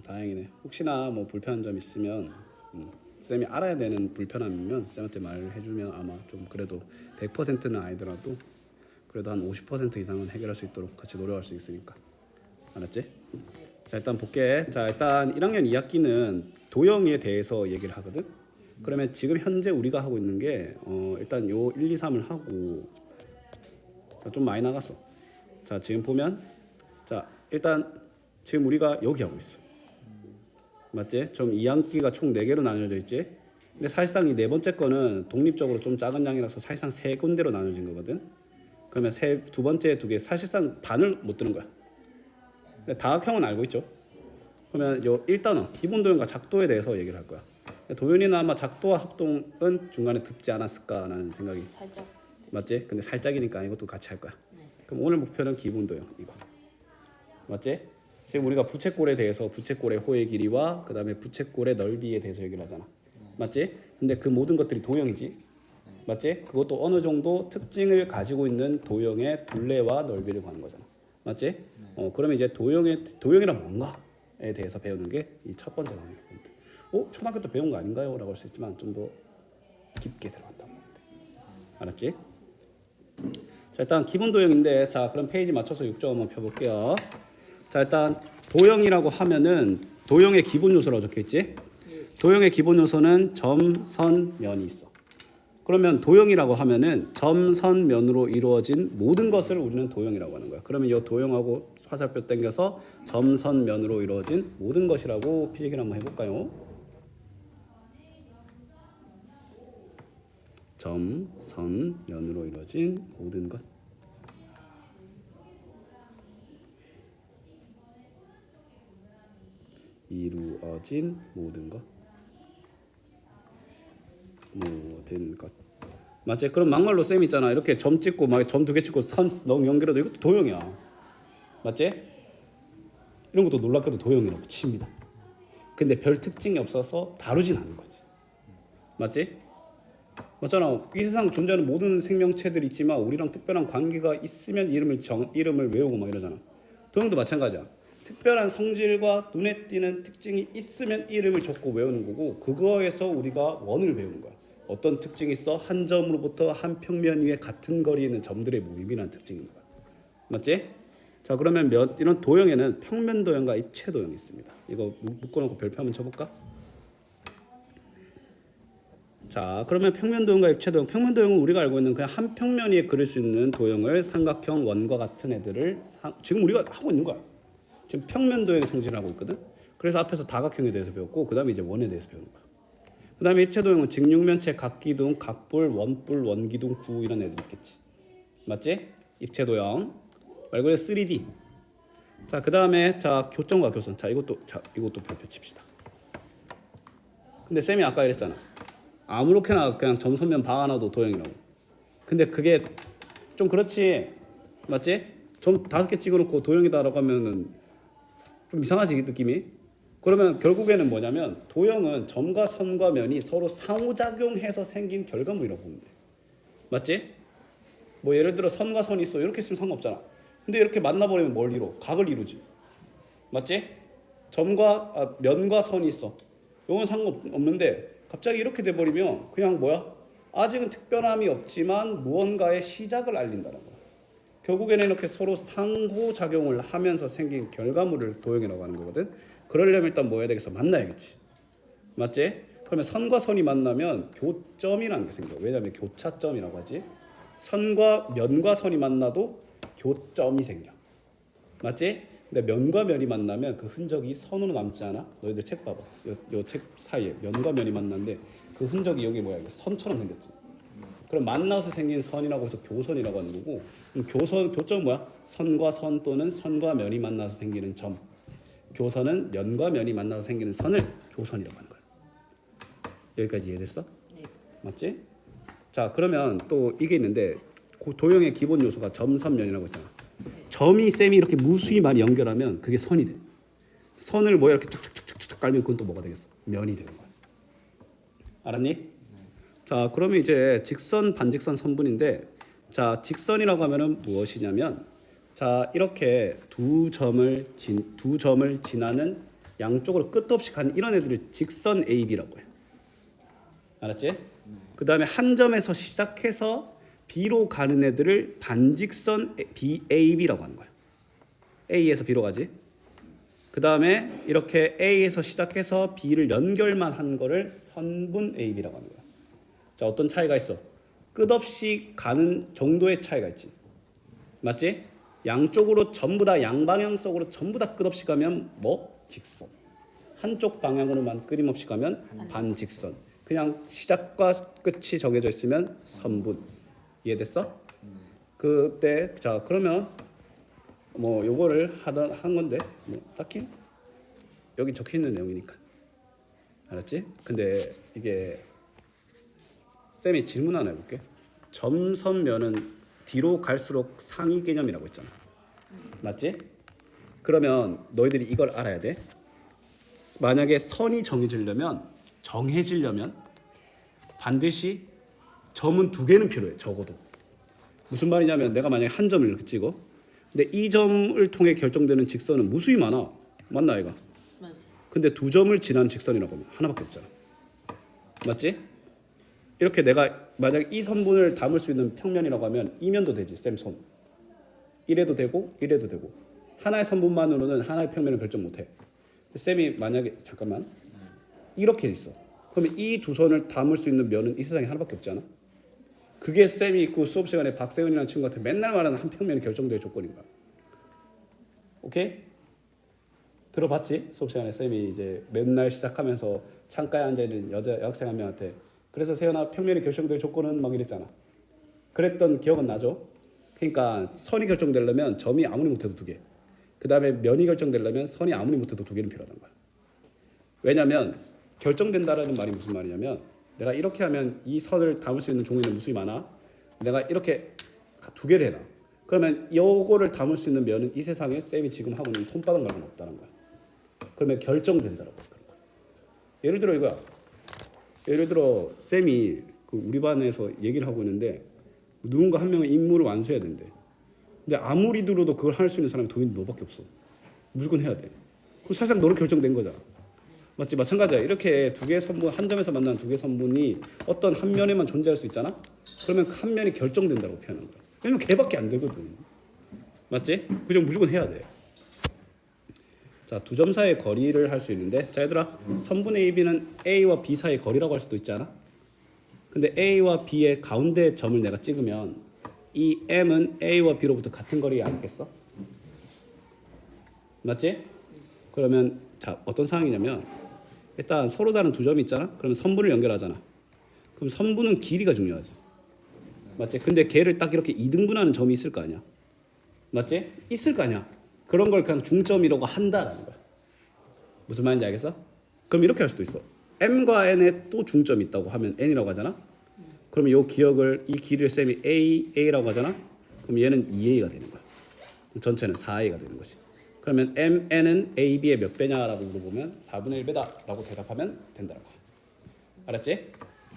다행이네. 혹시나 뭐 불편한 점 있으면 쌤이 알아야 되는 불편함이면 쌤한테 말해주면 아마 좀 그래도 100%는 아니더라도 그래도 한 50% 이상은 해결할 수 있도록 같이 노력할 수 있으니까. 알았지? 자, 일단 볼게. 자, 일단 1학년 2학기는 도형에 대해서 얘기를 하거든. 그러면 지금 현재 우리가 하고 있는 게 일단 요 1, 2, 3을 하고 좀 많이 나갔어. 자, 지금 보면 자, 일단 지금 우리가 여기 하고 있어. 맞지? 좀 2학기가 총 4개로 나눠져 있지. 근데 사실상 이 네 번째 거는 독립적으로 좀 작은 양이라서 사실상 세 군데로 나눠진 거거든. 그러면 두 번째 두 개 사실상 반을 못 드는 거야. 다각형은 알고 있죠. 그러면 요 1단원 기본 도형과 작도에 대해서 얘기를 할 거야. 도현이는 아마 작도와 합동은 중간에 듣지 않았을까라는 생각이. 살짝. 맞지? 근데 살짝이니까 이것도 같이 할 거야. 그럼 오늘 목표는 기본 도형 이거. 맞지? 지금 우리가 부채꼴에 대해서 부채꼴의 호의 길이와 그다음에 부채꼴의 넓이에 대해서 얘기를 하잖아. 맞지? 근데 그 모든 것들이 도형이지. 맞지? 그것도 어느 정도 특징을 가지고 있는 도형의 둘레와 넓이를 구하는 거잖아. 맞지? 그러면 이제 도형이란 뭔가에 대해서 배우는 게 이 첫 번째 방향 포인트. 초등학교 때 배운 거 아닌가요? 라고 할 수 있지만 좀 더 깊게 들어간다고 하면 돼. 알았지? 자, 일단 기본 도형인데 자, 그럼 페이지 맞춰서 6점 한번 펴볼게요. 자, 일단 도형이라고 하면은 도형의 기본 요소라고 적혀있지? 도형의 기본 요소는 점, 선, 면이 있어. 그러면 도형이라고 하면은 점, 선, 면으로 이루어진 모든 것을 우리는 도형이라고 하는 거야. 그러면 이 도형하고 화살표 당겨서 점, 선, 면으로 이루어진 모든 것이라고 필기를 한번 해볼까요? 점, 선, 면으로 이루어진 모든 것. 이루어진 모든 것. 모든 것. 맞지? 그럼 막말로 쌤 있잖아. 이렇게 점 찍고 막 점 2개 찍고 선 연결해도 이것도 도형이야. 맞지? 이런 것도 놀랍게도 도형이라고 칩니다. 근데 별 특징이 없어서 다루진 않는 거지. 맞지? 맞잖아. 이 세상 존재하는 모든 생명체들이 있지만 우리랑 특별한 관계가 있으면 이름을 외우고 막 이러잖아. 도형도 마찬가지야. 특별한 성질과 눈에 띄는 특징이 있으면 이름을 적고 외우는 거고 그거에서 우리가 원을 배우는 거야. 어떤 특징이 있어? 한 점으로부터 한 평면 위에 같은 거리에 있는 점들의 모임이라는 특징이 있는 거야. 맞지? 자, 그러면 이런 도형에는 평면 도형과 입체 도형이 있습니다. 이거 묶어놓고 별표 한번 쳐볼까? 자, 그러면 평면 도형과 입체 도형. 평면 도형은 우리가 알고 있는 그냥 한 평면 위에 그릴 수 있는 도형을 삼각형 원과 같은 애들을 지금 우리가 하고 있는 거야. 지금 평면 도형의 성질을 하고 있거든. 그래서 앞에서 다각형에 대해서 배웠고 그다음에 이제 원에 대해서 배우는 거야. 그다음에 입체 도형은 직육면체, 각기둥, 각볼, 원뿔, 원기둥, 구 이런 애들 있겠지. 맞지? 입체 도형. 말 그대로 3D. 자, 그다음에 자, 교점과 교선. 이것도 별표 칩시다. 근데 쌤이 아까 이랬잖아. 아무렇게나 그냥 점선면 박아놔도 도형이라고. 근데 그게 좀 그렇지. 맞지? 점 5개 찍어놓고 도형이다라고 하면은 좀 이상하지 느낌이. 그러면 결국에는 뭐냐면 도형은 점과 선과 면이 서로 상호작용해서 생긴 결과물이라고 보면 돼. 맞지? 뭐 예를 들어 선과 선이 있어. 이렇게 있으면 상관없잖아. 근데 이렇게 만나버리면 뭘 이뤄? 각을 이루지. 맞지? 면과 선이 있어. 이건 상관없는데 갑자기 이렇게 돼버리면 그냥 뭐야? 아직은 특별함이 없지만 무언가의 시작을 알린다는 거야. 결국에는 이렇게 서로 상호작용을 하면서 생긴 결과물을 도형이라고 하는 거거든. 그러려면 일단 뭐 해야 되겠어? 만나야겠지. 맞지? 그러면 선과 선이 만나면 교점이라는 게 생겨. 왜냐하면 교차점이라고 하지. 선과 면과 선이 만나도 교점이 생겨. 맞지? 근데 면과 면이 만나면 그 흔적이 선으로 남지 않아? 너희들 책 봐봐. 요 책 사이에 면과 면이 만났는데 그 흔적이 여기 뭐야? 선처럼 생겼지. 그럼 만나서 생긴 선이라고 해서 교선이라고 하는 거고, 그럼 교점은 뭐야? 선과 선 또는 선과 면이 만나서 생기는 점. 교선은 면과 면이 만나서 생기는 선을 교선이라고 하는 거야. 여기까지 이해됐어? 네. 맞지? 자, 그러면 또 이게 있는데 도형의 기본 요소가 점, 선, 면이라고 했잖아. 점이 쌤이 이렇게 무수히 많이 연결하면 그게 선이 돼. 선을 뭐 이렇게 착착착착착 깔면 그건 또 뭐가 되겠어? 면이 되는 거야. 알았니? 자, 그러면 이제 직선, 반직선, 선분인데 자, 직선이라고 하면은 무엇이냐면 자 이렇게 두 점을 지나는 양쪽으로 끝없이 가는 이런 애들을 직선 AB라고 해. 알았지? 그 다음에 한 점에서 시작해서 B로 가는 애들을 반직선 BAB라고 하는 거야. A에서 B로 가지. 그 다음에 이렇게 A에서 시작해서 B를 연결만 한 거를 선분 AB라고 하는 거야. 자 어떤 차이가 있어? 끝없이 가는 정도의 차이가 있지. 맞지? 양쪽으로 전부 다 양방향성으로 전부 다 끝없이 가면 뭐? 직선. 한쪽 방향으로만 끊임없이 가면 반직선. 그냥 시작과 끝이 정해져 있으면 선분. 이해됐어? 그때 자 그러면 뭐 요거를 한 건데 뭐 딱히 여기 적혀 있는 내용이니까. 알았지? 근데 이게 쌤이 질문 하나 해볼게. 점선면은 뒤로 갈수록 상위 개념이라고 했잖아. 맞지? 그러면 너희들이 이걸 알아야 돼. 만약에 선이 정해지려면 반드시 점은 두 개는 필요해. 적어도. 무슨 말이냐면 내가 만약에 한 점을 이렇게 찍어. 근데 이 점을 통해 결정되는 직선은 무수히 많아. 맞나 이가? 맞아. 근데 두 점을 지나는 직선이라고 하면 하나밖에 없잖아. 맞지? 이렇게 내가 만약 이 선분을 담을 수 있는 평면이라고 하면 이면도 되지. 쌤 손. 이래도 되고 이래도 되고. 하나의 선분만으로는 하나의 평면을 결정 못해. 쌤이 만약에 잠깐만 이렇게 있어. 그러면 이 두 선을 담을 수 있는 면은 이 세상에 하나밖에 없지 않아? 그게 쌤이 있고 수업 시간에 박세훈이라는 친구한테 맨날 말하는 한 평면이 결정될 조건인 거야. 오케이? 들어봤지? 수업 시간에 쌤이 이제 맨날 시작하면서 창가에 앉아있는 여학생 한 명한테 그래서 세연아 평면이 결정될 조건은 막 이랬잖아. 그랬던 기억은 나죠? 그러니까 선이 결정되려면 점이 아무리 못해도 두 개. 그 다음에 면이 결정되려면 선이 아무리 못해도 두 개는 필요하단 거야. 왜냐면 결정된다라는 말이 무슨 말이냐면 내가 이렇게 하면 이 선을 담을 수 있는 종이는 무수히 많아. 내가 이렇게 두 개를 해놔. 그러면 이거를 담을 수 있는 면은 이 세상에 쌤이 지금 하고 있는 이 손바닥 말고는 없다는 거야. 그러면 결정된다라고 그런 거야. 예를 들어 이거야. 예를 들어 쌤이 그 우리 반에서 얘기를 하고 있는데 누군가 한 명은 임무를 완수해야 된대. 근데 아무리 들어도 그걸 할 수 있는 사람이 도인이 너밖에 없어. 무조건 해야 돼. 그럼 사실상 너로 결정된 거잖아. 맞지? 마찬가지야. 이렇게 두 개의 선분, 한 점에서 만난 두 개의 선분이 어떤 한 면에만 존재할 수 있잖아. 그러면 한 면이 결정된다고 표현한 거야. 왜냐면 걔밖에 안 되거든. 맞지? 그죠? 무조건 해야 돼. 자, 두 점 사이의 거리를 할 수 있는데, 자 얘들아, 선분의 AB는 A와 B 사이의 거리라고 할 수도 있지 않아? 근데 A와 B의 가운데 점을 내가 찍으면 이 M은 A와 B로부터 같은 거리에 앉겠어? 맞지? 그러면 자 어떤 상황이냐면 일단 서로 다른 두 점이 있잖아. 그러면 선분을 연결하잖아. 그럼 선분은 길이가 중요하지. 맞지? 근데 걔를 딱 이렇게 이등분하는 점이 있을 거 아니야. 맞지? 있을 거 아니야. 그런 걸 그냥 중점이라고 한다라는 거야. 무슨 말인지 알겠어? 그럼 이렇게 할 수도 있어. M과 N에 또 중점이 있다고 하면 N이라고 하잖아. 그러면 이 기억을 이 길이를 쌤이 A라고 하잖아. 그럼 얘는 2A가 되는 거야. 전체는 4A가 되는 것이. 그러면 MN은 AB의 몇 배냐라고 물어보면 4분의 1배다라고 대답하면 된다는 거야. 알았지?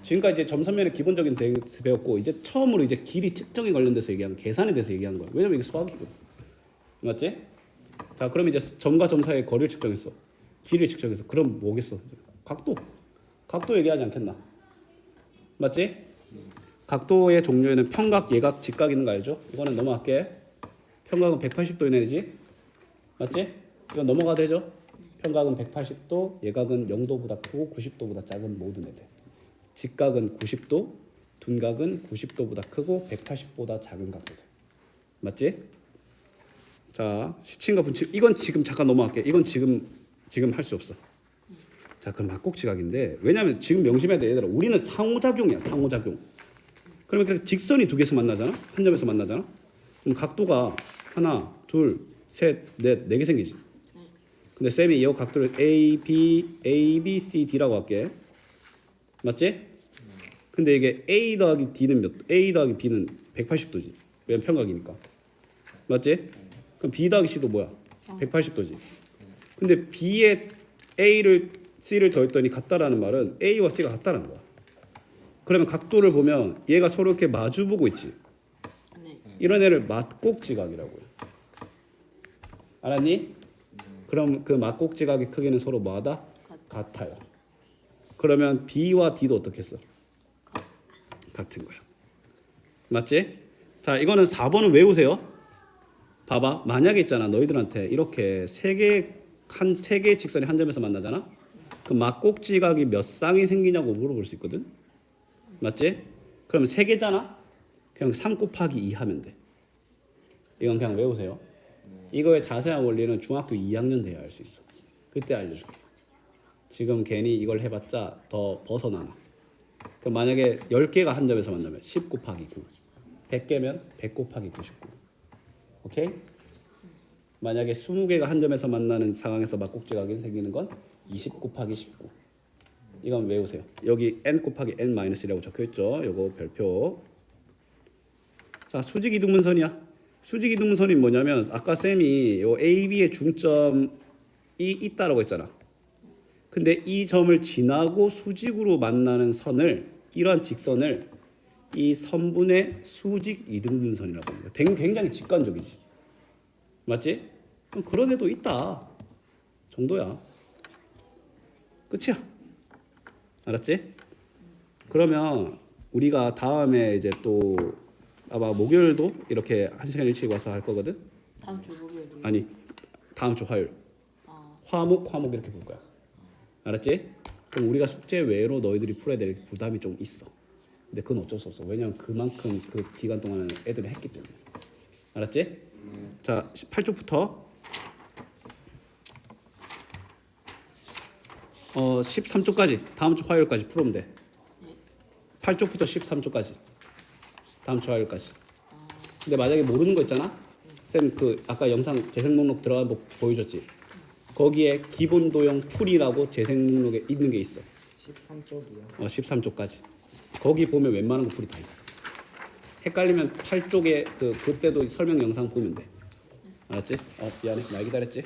지금까지 이제 점선면의 기본적인 대응을 배웠고 이제 처음으로 이제 길이 측정에 관련돼서 얘기하는 계산에 대해서 얘기하는 거야. 왜냐면 이게 수학이거든. 맞지? 자, 그럼 이제 점과 점 사이의 거리를 측정했어. 길이를 측정했어. 그럼 뭐겠어? 각도 얘기하지 않겠나? 맞지? 각도의 종류에는 평각, 예각, 직각 있는 거 알죠? 이거는 넘어갈게. 평각은 180도 이내지. 맞지? 이건 넘어가 되죠? 평각은 180도, 예각은 0도보다 크고 90도보다 작은 모든 애들. 직각은 90도, 둔각은 90도보다 크고 180보다 작은 각도들. 맞지? 자, 시침과 분침. 이건 지금 잠깐 넘어갈게. 이건 지금 할 수 없어. 자, 그럼 막곡지각인데 왜냐면 지금 명심해야 돼. 얘들아. 우리는 상호작용이야. 상호작용. 그러면 그냥 직선이 두 개에서 만나잖아. 한 점에서 만나잖아. 그럼 각도가 하나, 둘, 셋, 넷, 네 개 생기지. 근데 쌤이 이 각도를 A, B, C, D라고 할게. 맞지? 근데 이게 A 더하기 B는 180도지. 왜냐면 평각이니까. 맞지? 그럼 B 더하기 C도 뭐야? 180도지. 근데 B에 A를 C를 더했더니 같다라는 말은 A와 C가 같다라는 거야. 그러면 각도를 보면 얘가 서로 이렇게 마주 보고 있지. 네. 이런 애를 맞곡지각이라고 해요. 알았니? 그럼 그 막곡지각의 크기는 서로 뭐하다? 같아요. 그러면 B와 D도 어떻게 했어? 같은 거야. 맞지? 자, 이거는 4번은 외우세요. 봐봐. 만약에 있잖아. 너희들한테 이렇게 세 개의 직선이 한 점에서 만나잖아. 그 막곡지각이 몇 쌍이 생기냐고 물어볼 수 있거든. 맞지? 그럼 세 개잖아. 그냥 3 곱하기 2 하면 돼. 이건 그냥 외우세요. 이거의 자세한 원리는 중학교 2학년 돼야 알 수 있어. 그때 알려줄게. 지금 괜히 이걸 해봤자 더 벗어나나. 그럼 만약에 10개가 한 점에서 만나면 10 곱하기 9. 100개면 100 곱하기 99. 오케이? 만약에 20개가 한 점에서 만나는 상황에서 막곡지각이 생기는 건 20 곱하기 19. 이건 외우세요. 여기 n 곱하기 n-1이라고 적혀있죠. 요거 별표. 자, 수직이등분선이야. 수직이등분선이 뭐냐면 아까 쌤이 요 A, B의 중점이 있다라고 했잖아. 근데 이 점을 지나고 수직으로 만나는 선을, 이러한 직선을 이 선분의 수직 이등분선이라고 합니다. 굉장히 직관적이지. 맞지? 그럼 그런 애도 있다 정도야. 끝이야. 알았지? 그러면 우리가 다음에 이제 또 아마 목요일도 이렇게 1시간 일찍 와서 할 거거든. 다음 주 목요일이요? 아니, 다음 주 화요일. 화목 이렇게 볼 거야. 알았지? 그럼 우리가 숙제 외로 너희들이 풀어야 될 부담이 좀 있어. 근데 그건 어쩔 수 없어. 왜냐면 그만큼 그 기간 동안은 애들이 했기 때문에. 알았지? 자, 8쪽부터 13쪽까지 다음 주 화요일까지 풀으면 돼. 8쪽부터 13쪽까지 다음 주 화요일까지. 근데 만약에 모르는 거 있잖아. 쌤 그 아까 영상 재생 목록 들어간 거 보여줬지. 거기에 기본 도형 풀이라고 재생 목록에 있는 게 있어. 13쪽이요. 13쪽까지. 거기 보면 웬만한 거 풀이 다 있어. 헷갈리면 8쪽에 그때도 설명 영상 보면 돼. 알았지? 미안해. 많이 기다렸지?